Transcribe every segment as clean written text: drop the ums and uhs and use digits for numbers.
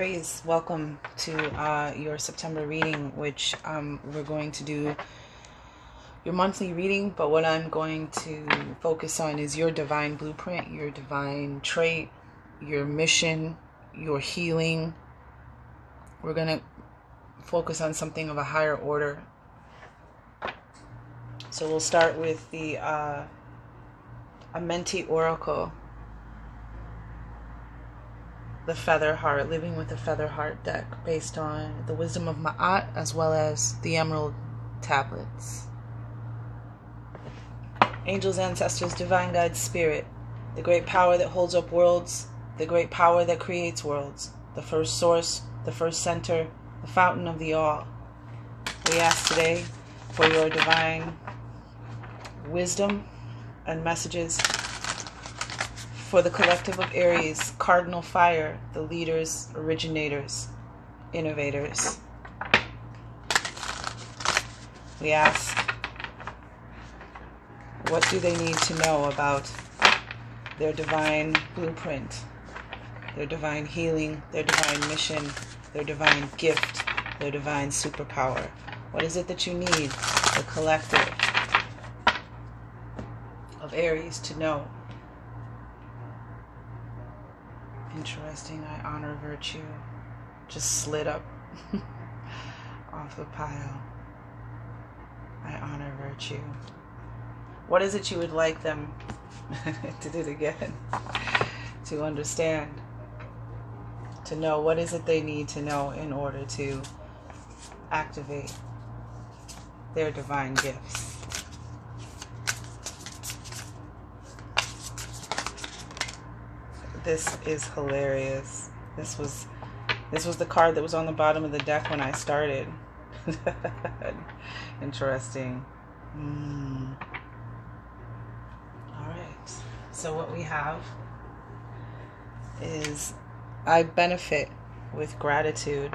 Aries, welcome to your September reading, which we're going to do your monthly reading, but what I'm going to focus on is your divine blueprint, your divine trait, your mission, your healing. We're going to focus on something of a higher order. So we'll start with the Amenti Oracle, the Feather Heart, Living with the Feather Heart deck, based on the Wisdom of Ma'at as well as the Emerald Tablets. Angels, ancestors, divine guides, spirit, the great power that holds up worlds, the great power that creates worlds, the first source, the first center, the fountain of the all. We ask today for your divine wisdom and messages for the collective of Aries, cardinal fire, the leaders, originators, innovators. We ask, what do they need to know about their divine blueprint, their divine healing, their divine mission, their divine gift, their divine superpower? What is it that you need, the collective of Aries, to know? Interesting. I honor virtue. Just slid up off the pile. I honor virtue. What is it you would like them to do again? To understand, to know. What is it they need to know in order to activate their divine gifts? This is hilarious. This was the card that was on the bottom of the deck when I started. Interesting. Alright. So what we have is, I benefit with gratitude.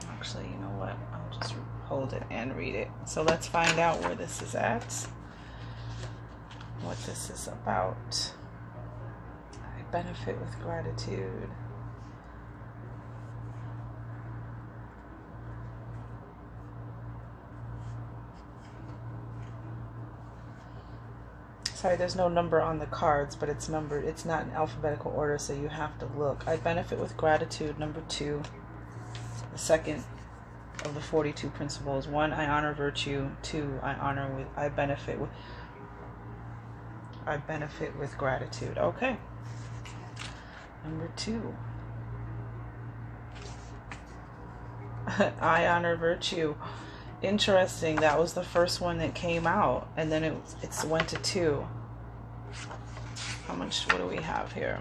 Actually, you know what? I'll just hold it and read it. So let's find out where this is at. What this is about. Benefit with gratitude. Sorry, there's no number on the cards, but it's numbered. It's not in alphabetical order, so you have to look. I benefit with gratitude, number 2. The second of the 42 principles. 1, I honor virtue. 2, I benefit with gratitude. Okay. Number 2. I honor virtue. Interesting. That was the first one that came out, and then it went to 2. How much? What do we have here?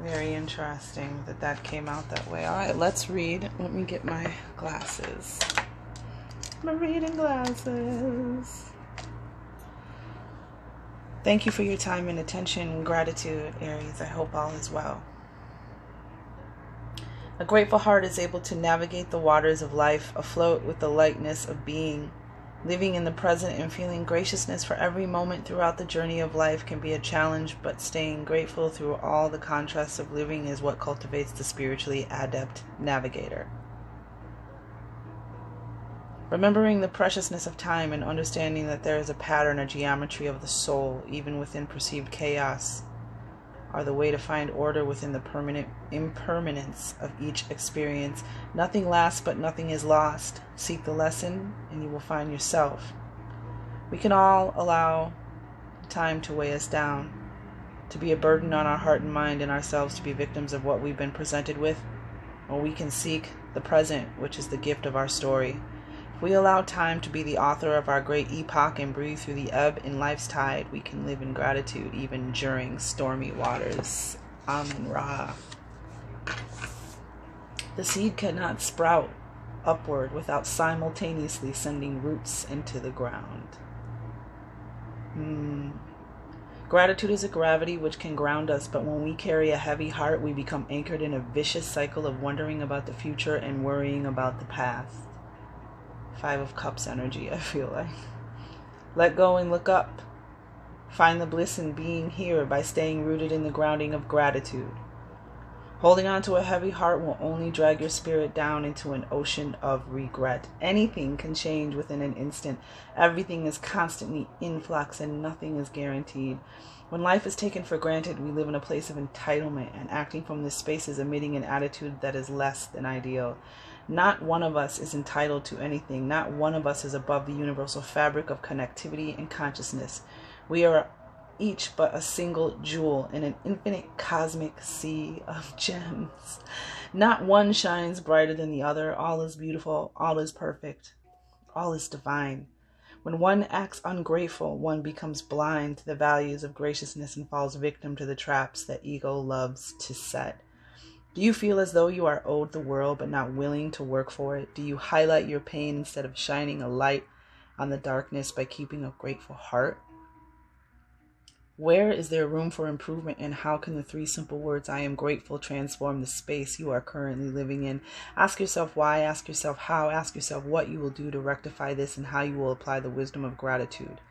Very interesting that came out that way. All right, let's read. Let me get my glasses. My reading glasses. Thank you for your time and attention and gratitude, Aries. I hope all is well. A grateful heart is able to navigate the waters of life, afloat with the lightness of being. Living in the present and feeling graciousness for every moment throughout the journey of life can be a challenge, but staying grateful through all the contrasts of living is what cultivates the spiritually adept navigator. Remembering the preciousness of time and understanding that there is a pattern, a geometry of the soul, even within perceived chaos, are the way to find order within the permanent impermanence of each experience. Nothing lasts, but nothing is lost. Seek the lesson, and you will find yourself. We can all allow time to weigh us down, to be a burden on our heart and mind, and ourselves to be victims of what we've been presented with, or we can seek the present, which is the gift of our story. If we allow time to be the author of our great epoch and breathe through the ebb in life's tide, we can live in gratitude even during stormy waters. Amun-Ra. The seed cannot sprout upward without simultaneously sending roots into the ground. Gratitude is a gravity which can ground us, but when we carry a heavy heart, we become anchored in a vicious cycle of wondering about the future and worrying about the past. Five of Cups energy, I feel like. Let go and look up. Find the bliss in being here by staying rooted in the grounding of gratitude. Holding on to a heavy heart will only drag your spirit down into an ocean of regret. Anything can change within an instant. Everything is constantly in flux and nothing is guaranteed. When life is taken for granted, we live in a place of entitlement, and acting from this space is emitting an attitude that is less than ideal. Not one of us is entitled to anything. Not one of us is above the universal fabric of connectivity and consciousness. We are each but a single jewel in an infinite cosmic sea of gems. Not one shines brighter than the other. All is beautiful. All is perfect. All is divine. When one acts ungrateful, one becomes blind to the values of graciousness and falls victim to the traps that ego loves to set. Do you feel as though you are owed the world but not willing to work for it? Do you highlight your pain instead of shining a light on the darkness by keeping a grateful heart? Where is there room for improvement, and how can the three simple words, I am grateful, transform the space you are currently living in? Ask yourself why, ask yourself how, ask yourself what you will do to rectify this, and how you will apply the wisdom of gratitude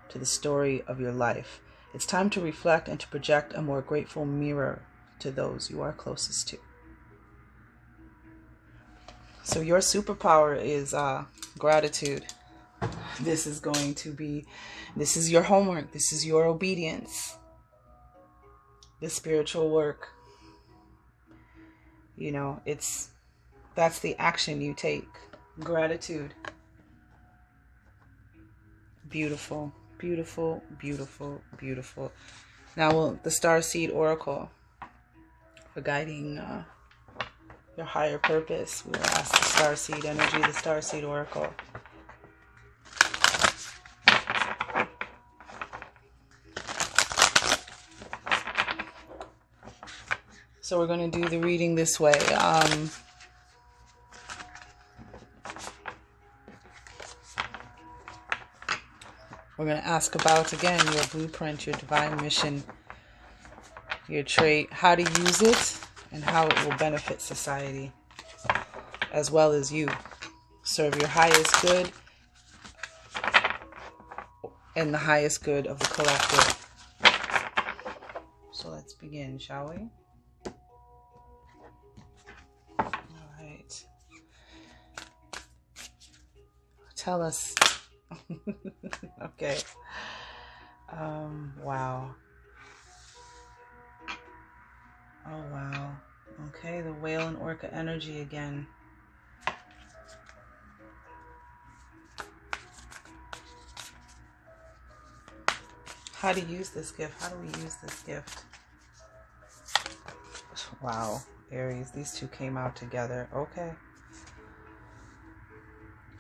to the story of your life. It's time to reflect and to project a more grateful mirror to those you are closest to. So your superpower is gratitude. This is your homework. This is your obedience. The spiritual work. That's the action you take. Gratitude. Beautiful, beautiful, beautiful, beautiful. Now, the Starseed Oracle for guiding your higher purpose. We will ask the Starseed energy, the Starseed Oracle. So we're going to do the reading this way. We're going to ask about, again, your blueprint, your divine mission, your trait, how to use it, and how it will benefit society, as well as you. Serve your highest good and the highest good of the collective. So let's begin, shall we? Tell us. Okay. Wow. Oh, wow. Okay, the whale and orca energy again. How to use this gift? How do we use this gift? Wow, Aries, these two came out together. Okay.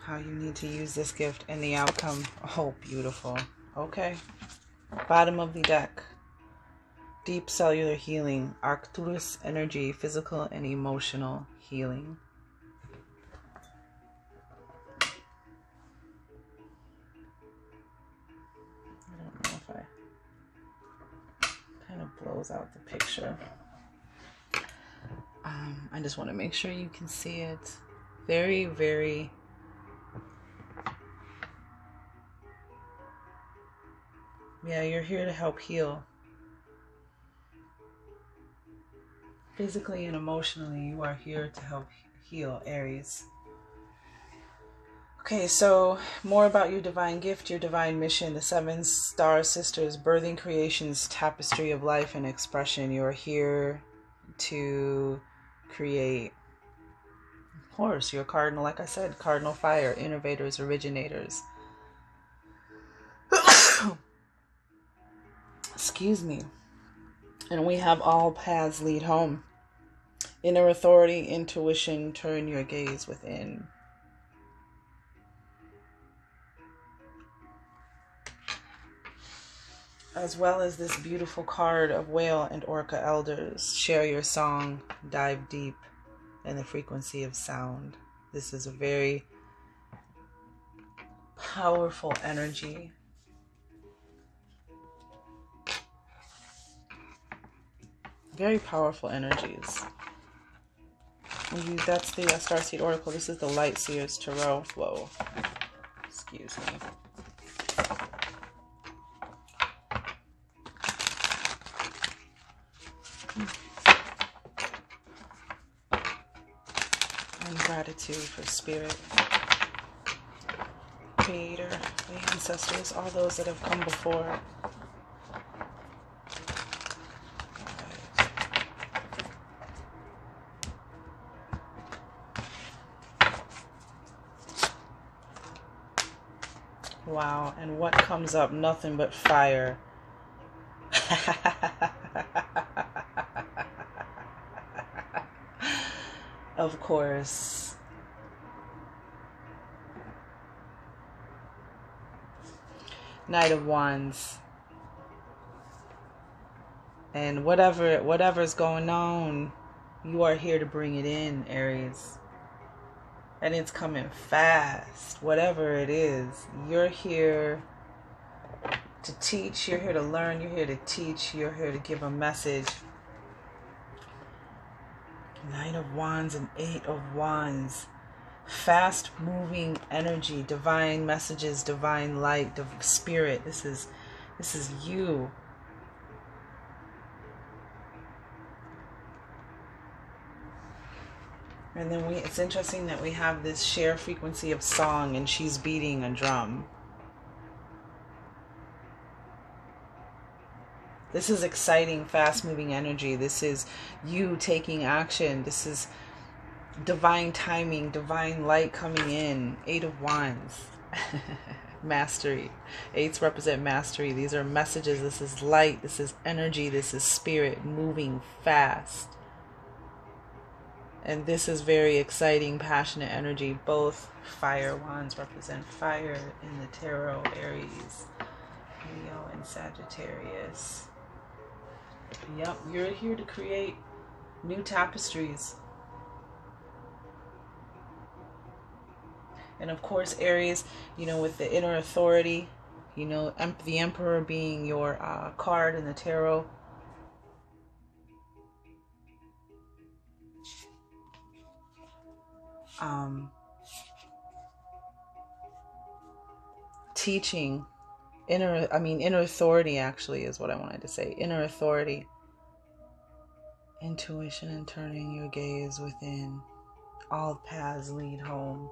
How you need to use this gift and the outcome. Oh, beautiful. Okay. Bottom of the deck. Deep cellular healing. Arcturus energy. Physical and emotional healing. I don't know if kind of blows out the picture. I just want to make sure you can see it. Very, very... Yeah, you're here to help heal. Physically and emotionally, you are here to help heal, Aries. Okay, so more about your divine gift, your divine mission, the 7 star sisters, birthing creation's tapestry of life and expression. You are here to create. Of course, you're cardinal, like I said, cardinal fire, innovators, originators. Excuse me. And we have all paths lead home. Inner authority, intuition, turn your gaze within. As well as this beautiful card of whale and orca elders. Share your song, dive deep in the frequency of sound. This is a very powerful energy. Very powerful energies. That's the Starseed Oracle. This is the Light Seers Tarot. Whoa. Excuse me. And gratitude for Spirit, Creator, the ancestors, all those that have come before. Wow, and what comes up? Nothing but fire. Of course. Knight of Wands. And whatever's going on, you are here to bring it in, Aries. And it's coming fast. Whatever it is, you're here to teach, you're here to learn, you're here to teach, you're here to give a message. Knight of Wands and Eight of Wands. Fast moving energy, divine messages, divine light, spirit. This is you. And then it's interesting that we have this share frequency of song, and she's beating a drum. This is exciting, fast-moving energy. This is you taking action. This is divine timing, divine light coming in. Eight of Wands. Mastery. Eights represent mastery. These are messages. This is light. This is energy. This is spirit moving fast. And this is very exciting, passionate energy. Both fire wands represent fire in the tarot. Aries, Leo, and Sagittarius. Yep, you're here to create new tapestries. And of course, Aries, with the inner authority, the Emperor being your card in the tarot. Teaching, inner authority actually is what I wanted to say. Inner authority, intuition, and turning your gaze within. All paths lead home.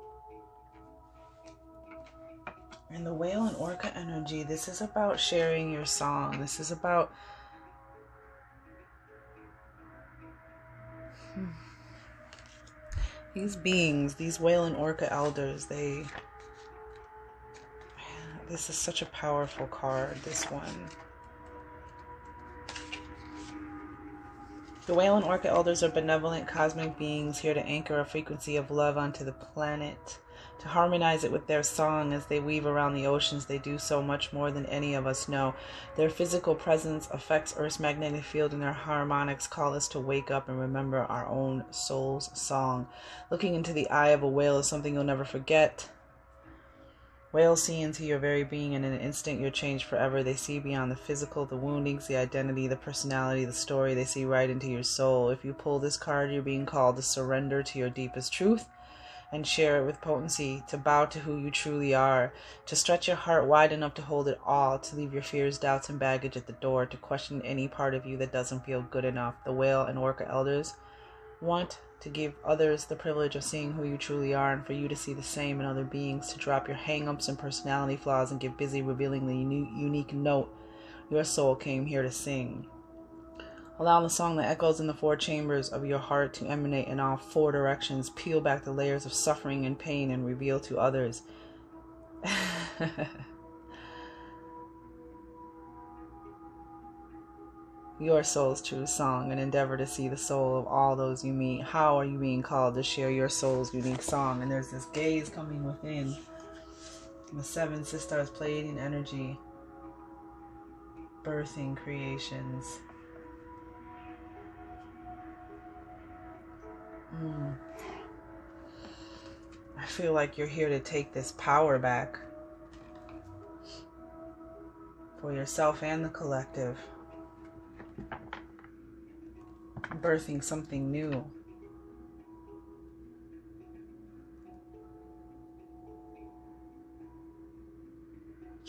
And the Whale and Orca energy, this is about sharing your song. This is about these beings, these Whale and Orca elders, this is such a powerful card, this one. The Whale and Orca elders are benevolent cosmic beings here to anchor a frequency of love onto the planet, to harmonize it with their song as they weave around the oceans. They do so much more than any of us know. Their physical presence affects Earth's magnetic field, and their harmonics call us to wake up and remember our own soul's song. Looking into the eye of a whale is something you'll never forget. Whales see into your very being, and in an instant you're changed forever. They see beyond the physical, the woundings, the identity, the personality, the story. They see right into your soul. If you pull this card, you're being called to surrender to your deepest truth and share it with potency, to bow to who you truly are, to stretch your heart wide enough to hold it all, to leave your fears, doubts, and baggage at the door, to question any part of you that doesn't feel good enough. The Whale and Orca elders want to give others the privilege of seeing who you truly are, and for you to see the same in other beings, to drop your hang-ups and personality flaws and get busy revealing the unique note your soul came here to sing. Allow the song that echoes in the four chambers of your heart to emanate in all four directions. Peel back the layers of suffering and pain and reveal to others your soul's true song, and endeavor to see the soul of all those you meet. How are you being called to share your soul's unique song? And there's this gaze coming within. The seven sisters, Pleiadian energy, birthing creations. I feel like you're here to take this power back for yourself and the collective. Birthing something new.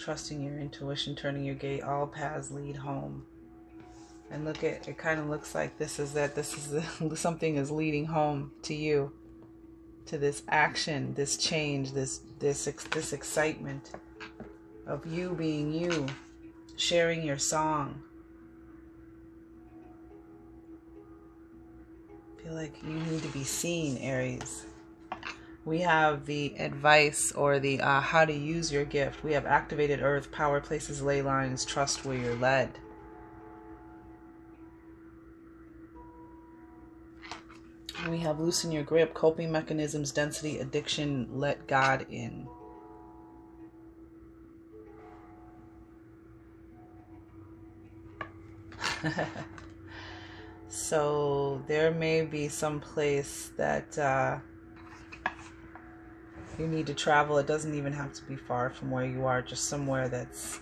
Trusting your intuition, turning your gate, all paths lead home. And look at it, kind of looks like something is leading home to you, to this action, this change, this excitement of you being you, sharing your song. I feel like you need to be seen, Aries. We have the advice, or the how to use your gift. We have activated earth, power places, ley lines, trust where you're led. We have loosen your grip, coping mechanisms, density, addiction, let God in. So there may be some place that you need to travel. It doesn't even have to be far from where you are, just somewhere that's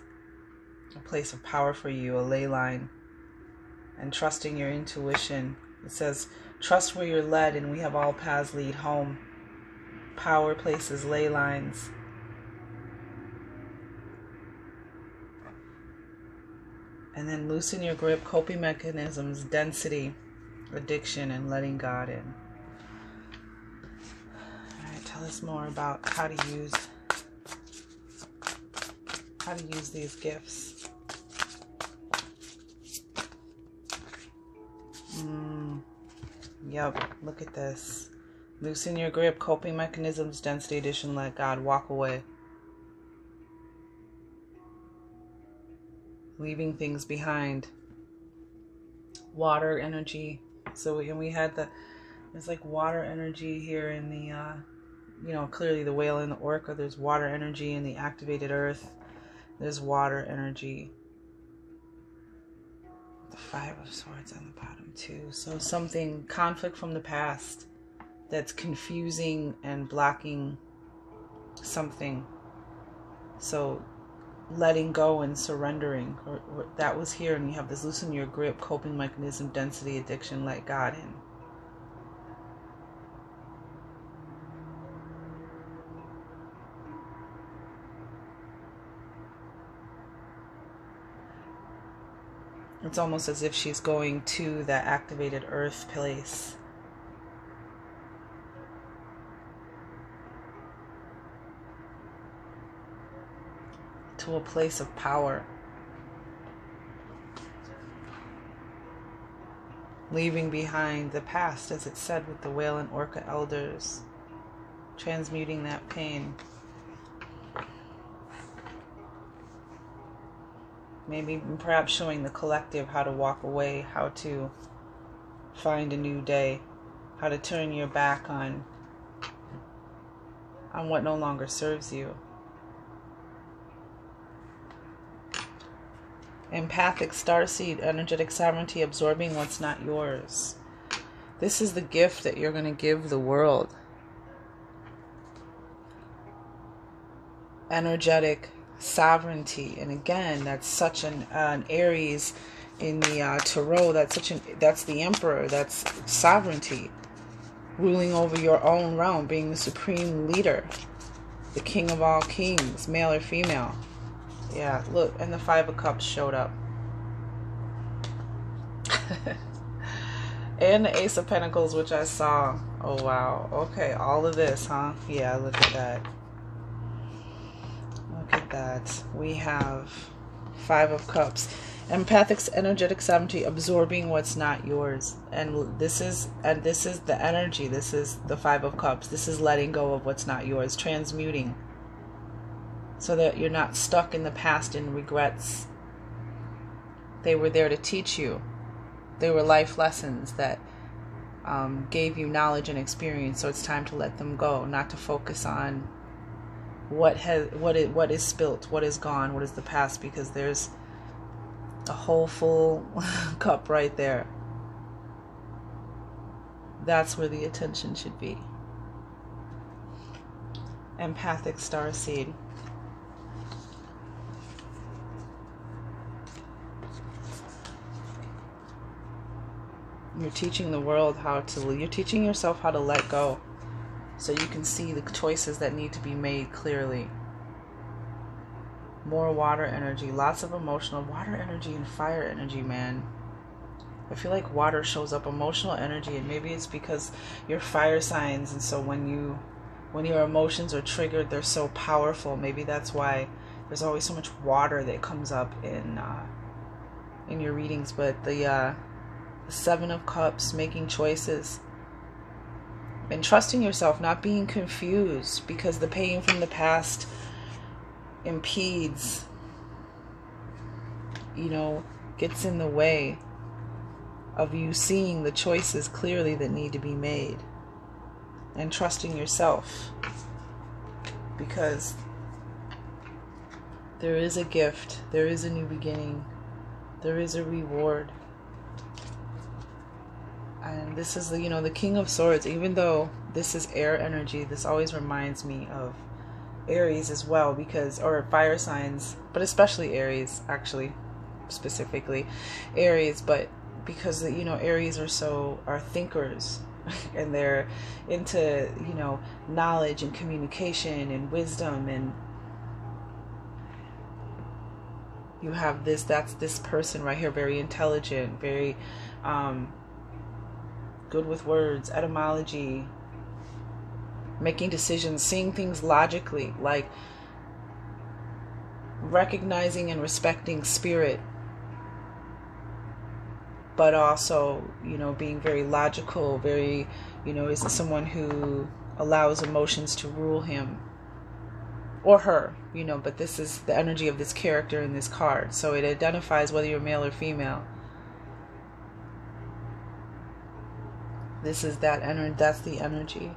a place of power for you, a ley line, and trusting your intuition. It says, trust where you're led, and we have all paths lead home. Power places, ley lines. And then loosen your grip, coping mechanisms, density, addiction, and letting God in. All right, tell us more about how to use these gifts. Yep, look at this. Loosen your grip, coping mechanisms, density, addiction, let God, walk away. Leaving things behind. Water energy. So we had there's like water energy here in the, clearly the whale and the orca. There's water energy in the activated earth. There's water energy. The 5 of Swords on the bottom too. So something, conflict from the past that's confusing and blocking something. So letting go and surrendering, or that was here, and you have this loosen your grip, coping mechanism, density, addiction, let God in. It's almost as if she's going to that activated earth place. To a place of power. Leaving behind the past, as it said with the whale and orca elders. Transmuting that pain. Maybe perhaps showing the collective how to walk away, how to find a new day, how to turn your back on what no longer serves you. Empathic starseed, energetic sovereignty, absorbing what's not yours. This is the gift that you're going to give the world. Energetic sovereignty, and again, that's such an Aries in the tarot. That's the emperor. That's sovereignty, ruling over your own realm, being the supreme leader, the king of all kings, male or female. Yeah, look, and the 5 of Cups showed up. And the Ace of Pentacles, which I saw. Oh, wow. Okay, all of this, huh? Yeah, look at that. Look at that. We have 5 of Cups. Empathic energetic sovereignty, absorbing what's not yours. And this is the energy. This is the 5 of Cups. This is letting go of what's not yours. Transmuting. So that you're not stuck in the past in regrets. They were there to teach you. They were life lessons that gave you knowledge and experience. So it's time to let them go, not to focus on what is spilt, what is gone, what is the past, because there's a whole full cup right there. That's where the attention should be. Empathic starseed. You're teaching the world you're teaching yourself how to let go, so you can see the choices that need to be made clearly. More water energy, lots of emotional water energy and fire energy, man. I feel like water shows up emotional energy, and maybe it's because you're fire signs, and so when your emotions are triggered, they're so powerful. Maybe that's why there's always so much water that comes up in your readings. But the Seven of Cups, making choices and trusting yourself, not being confused because the pain from the past impedes, gets in the way of you seeing the choices clearly that need to be made, and trusting yourself, because there is a gift, there is a new beginning, there is a reward. And this is the King of Swords. Even though this is air energy, this always reminds me of Aries as well, or fire signs, but especially Aries, actually, specifically Aries, but because Aries are thinkers and they're into knowledge and communication and wisdom, and you have that's this person right here, very intelligent, very good with words, etymology, making decisions, seeing things logically, like recognizing and respecting spirit, but also, being very logical, very, is someone who allows emotions to rule him or her, but this is the energy of this character in this card. So it identifies whether you're male or female. This is that energy, that's the energy.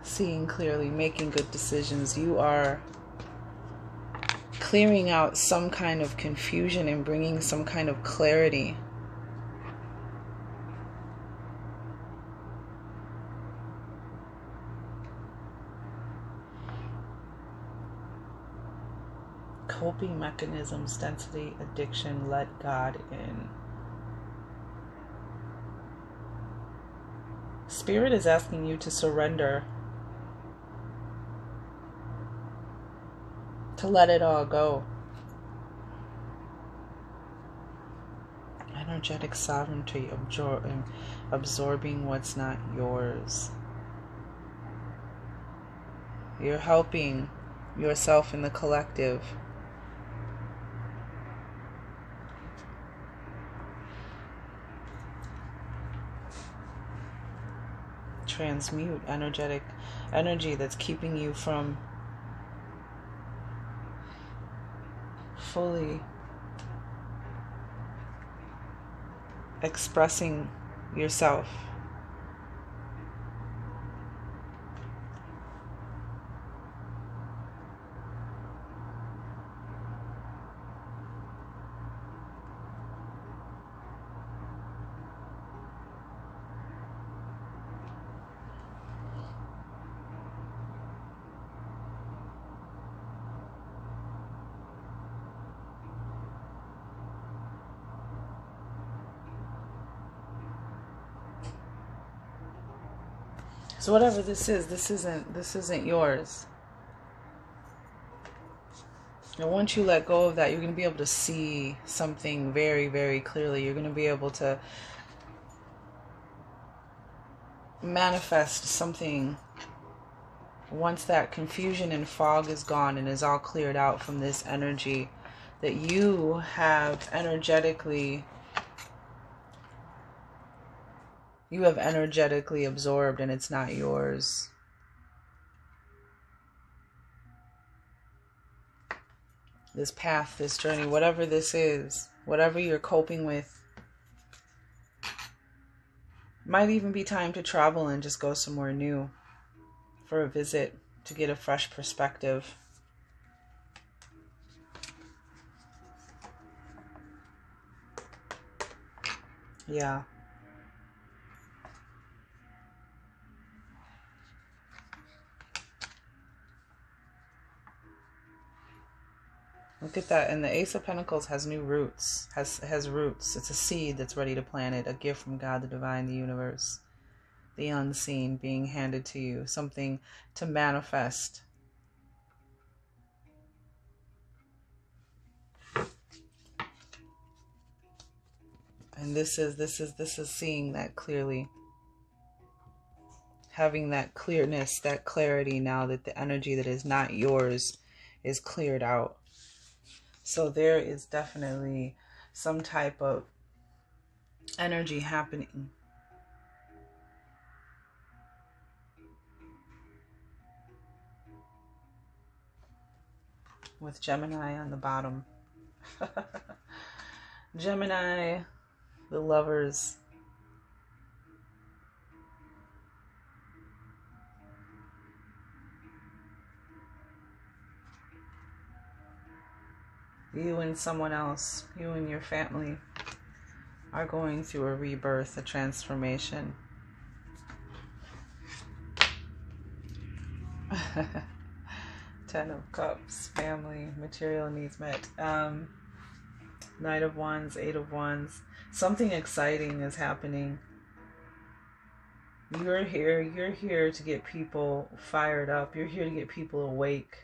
Seeing clearly, making good decisions. You are clearing out some kind of confusion and bringing some kind of clarity. Coping mechanisms, density, addiction, let God in. Spirit is asking you to surrender, to let it all go. Energetic sovereignty, absorbing what's not yours. You're helping yourself in the collective. Transmute energetic energy that's keeping you from fully expressing yourself. So whatever this is, this isn't yours. And once you let go of that, you're going to be able to see something very, very clearly. You're going to be able to manifest something once that confusion and fog is gone and is all cleared out from this energy that you have energetically absorbed, and it's not yours. This path, this journey, whatever this is, whatever you're coping with, might even be time to travel and just go somewhere new for a visit to get a fresh perspective. Yeah. Look at that. And the Ace of Pentacles has new roots, has roots. It's a seed that's ready to plant it, a gift from God, the divine, the universe, the unseen being handed to you, something to manifest. And this is seeing that clearly. Having that clearness, that clarity now that the energy that is not yours is cleared out. So there is definitely some type of energy happening. With Gemini on the bottom. Gemini, the lovers. You and someone else, you and your family are going through a rebirth, a transformation. Ten of Cups, family, material needs met. Knight of Wands, Eight of Wands. Something exciting is happening. You're here to get people fired up. You're here to get people awake.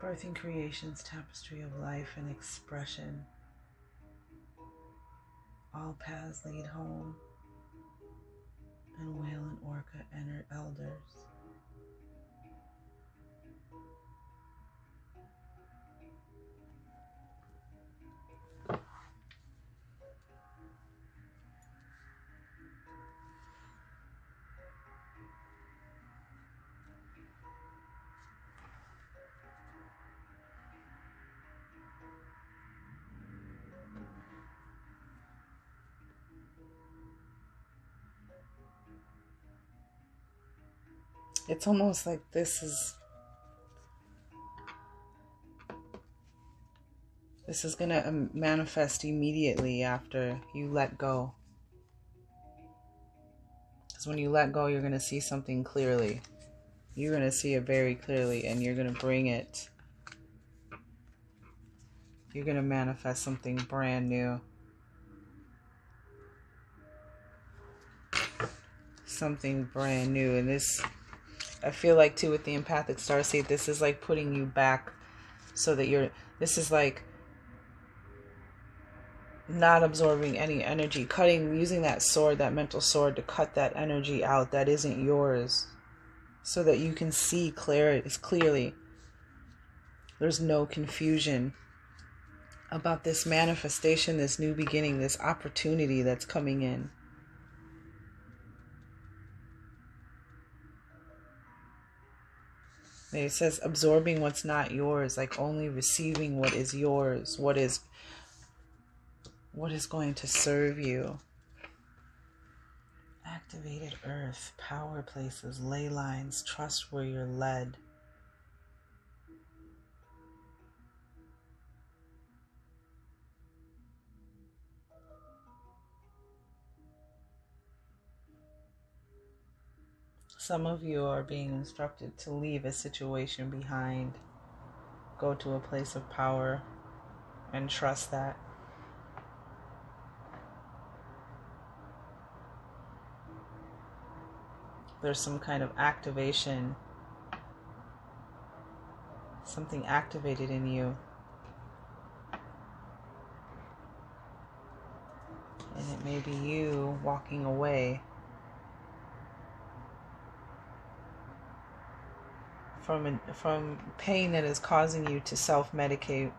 Birthing creations, tapestry of life and expression. All paths lead home. And whale and orca enter elders. It's almost like this is going to manifest immediately after you let go. Because when you let go, you're going to see something clearly. You're going to see it very clearly, and you're going to bring it. You're going to manifest something brand new. Something brand new. And this, I feel like too with the empathic starseed, this is like putting you back so that this is like not absorbing any energy, using that sword, that mental sword, to cut that energy out that isn't yours, so that you can see clearly. There's no confusion about this manifestation, this new beginning, this opportunity that's coming in. It says absorbing what's not yours, like only receiving what is yours, what is going to serve you. Activated earth, power places, ley lines, trust where you're led. Some of you are being instructed to leave a situation behind. Go to a place of power and trust that. There's some kind of activation, something activated in you. And it may be you walking away from pain that is causing you to self-medicate.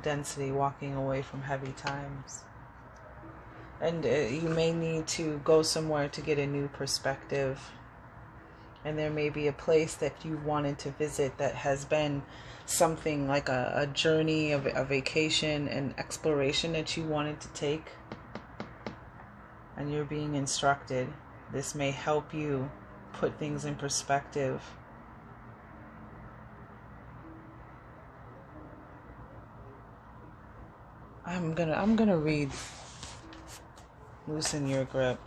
Density, walking away from heavy times. And you may need to go somewhere to get a new perspective. And there may be a place that you wanted to visit that has been something like a journey, a vacation, an exploration that you wanted to take. And you're being instructed. This may help you put things in perspective. I'm gonna read Loosen Your Grip.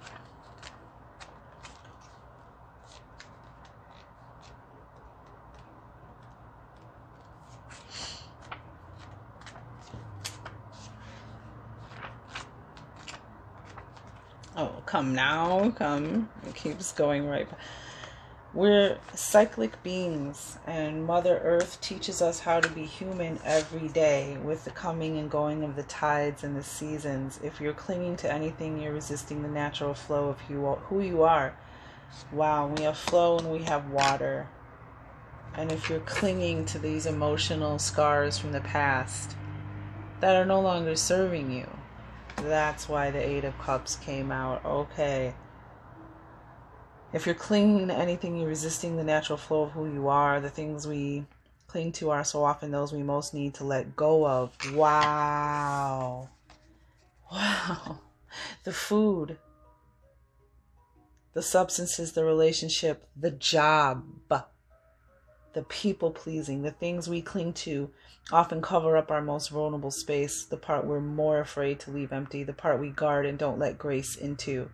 Oh, come now, come. It keeps going right. We're cyclic beings, and Mother Earth teaches us how to be human every day with the coming and going of the tides and the seasons. If you're clinging to anything, you're resisting the natural flow of who you are. Wow, we have flow and we have water. And if you're clinging to these emotional scars from the past that are no longer serving you, that's why the Eight of Cups came out. Okay. If you're clinging to anything, you're resisting the natural flow of who you are. The things we cling to are so often those we most need to let go of. Wow. Wow. The food, the substances, the relationship, the job, the people pleasing, the things we cling to often cover up our most vulnerable space, the part we're more afraid to leave empty, the part we guard and don't let grace into.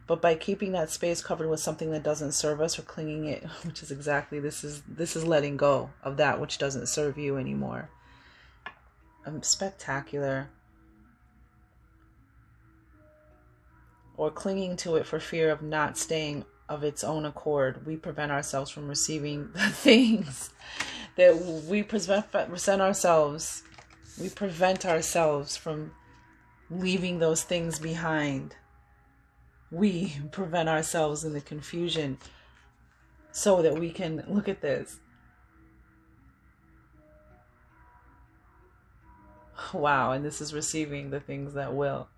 But by keeping that space covered with something that doesn't serve us or clinging it, which is exactly this is letting go of that which doesn't serve you anymore. Spectacular. Or clinging to it for fear of not staying of its own accord, we prevent ourselves from receiving the things that we present ourselves. We prevent ourselves from leaving those things behind. We prevent ourselves in the confusion so that we can look at this. Wow, and this is receiving the things that will.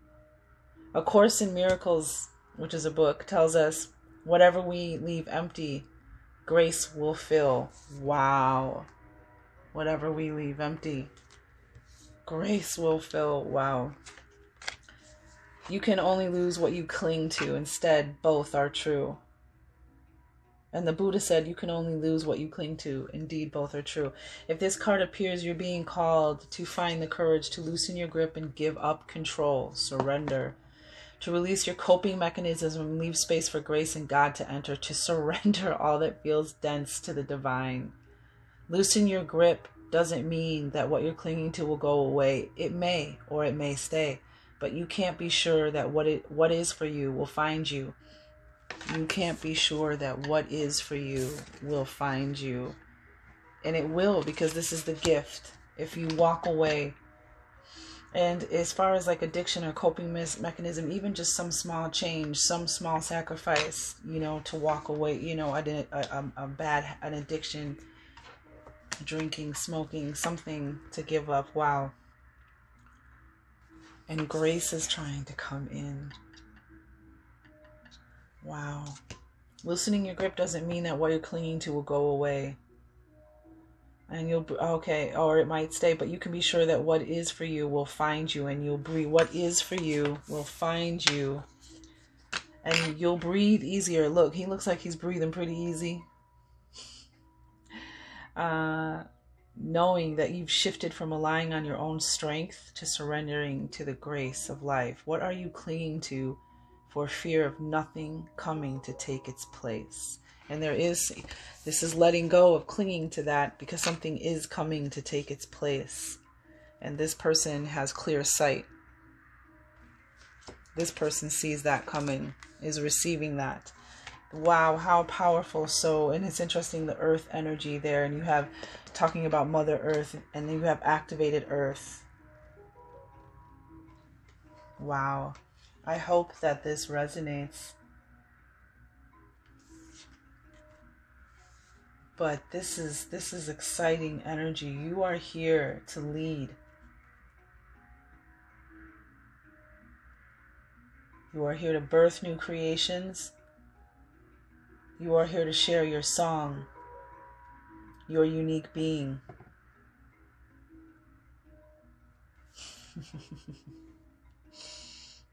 A Course in Miracles, which is a book, tells us whatever we leave empty, grace will fill. Wow. Whatever we leave empty, grace will fill. Wow. You can only lose what you cling to. Instead, both are true. And the Buddha said, you can only lose what you cling to. Indeed, both are true. If this card appears, you're being called to find the courage to loosen your grip and give up control. Surrender. To release your coping mechanisms and leave space for grace and God to enter. To surrender all that feels dense to the divine. Loosen your grip doesn't mean that what you're clinging to will go away. It may, or it may stay. But you can't be sure that what is for you will find you. You can't be sure that what is for you will find you. And it will, because this is the gift. If you walk away. And as far as like addiction or coping mechanism, even just some small change, some small sacrifice, to walk away, an addiction, drinking, smoking, something to give up. Wow. And grace is trying to come in. Wow. Loosening your grip doesn't mean that what you're clinging to will go away. And or it might stay, but you can be sure that what is for you will find you, and you'll breathe. What is for you will find you, and you'll breathe easier. Look, he looks like he's breathing pretty easy. Knowing that you've shifted from relying on your own strength to surrendering to the grace of life. What are you clinging to for fear of nothing coming to take its place? And this is letting go of clinging to that, because something is coming to take its place. And this person has clear sight. This person sees that coming, is receiving that. Wow, how powerful. So, and it's interesting, the earth energy there, and you have talking about Mother Earth, and then you have activated earth. Wow. I hope that this resonates. But this is exciting energy. You are here to lead. You are here to birth new creations. You are here to share your song, your unique being.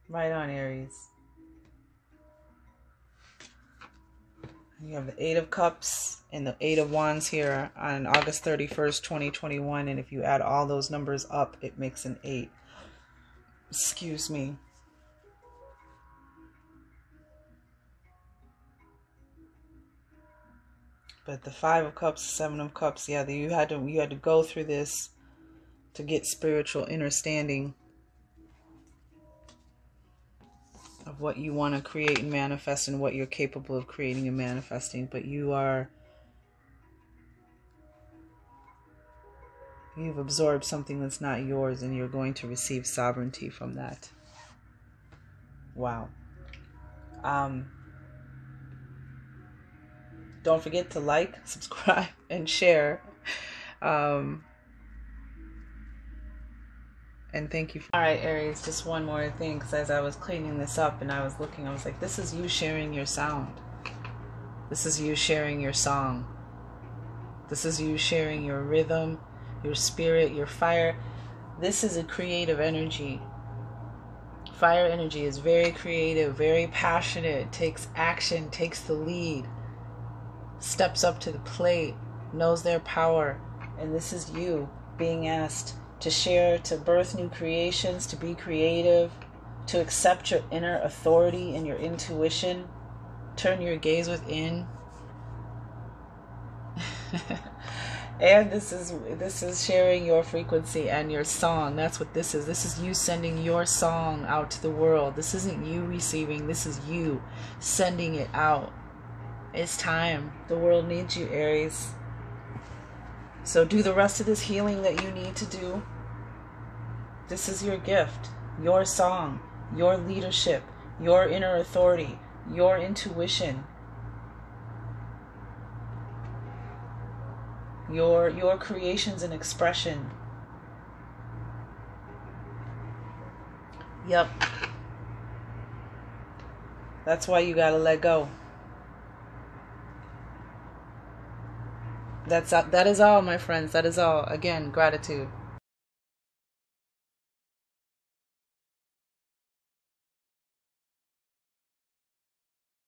Right on, Aries. You have the Eight of Cups and the Eight of Wands here on August 31st, 2021. And if you add all those numbers up, it makes an 8. Excuse me. But the Five of Cups, Seven of Cups, yeah, you had to go through this to get spiritual understanding of what you want to create and manifest and what you're capable of creating and manifesting. But you've absorbed something that's not yours, and you're going to receive sovereignty from that. Wow. Don't forget to like, subscribe, and share. And thank you. All right, Aries, just one more thing, because as I was cleaning this up and I was looking, I was like, this is you sharing your sound. This is you sharing your song. This is you sharing your rhythm, your spirit, your fire. This is a creative energy. Fire energy is very creative, very passionate, takes action, takes the lead, steps up to the plate, knows their power. And this is you being asked to share, to birth new creations, to be creative, to accept your inner authority and your intuition, turn your gaze within. And this is sharing your frequency and your song. That's what this is. This is you sending your song out to the world. This isn't you receiving. This is you sending it out. It's time. The world needs you, Aries. So do the rest of this healing that you need to do. This is your gift, your song, your leadership, your inner authority, your intuition, your creations and expression. Yep. That's why you gotta let go. That is all, my friends. That is all. Again, gratitude.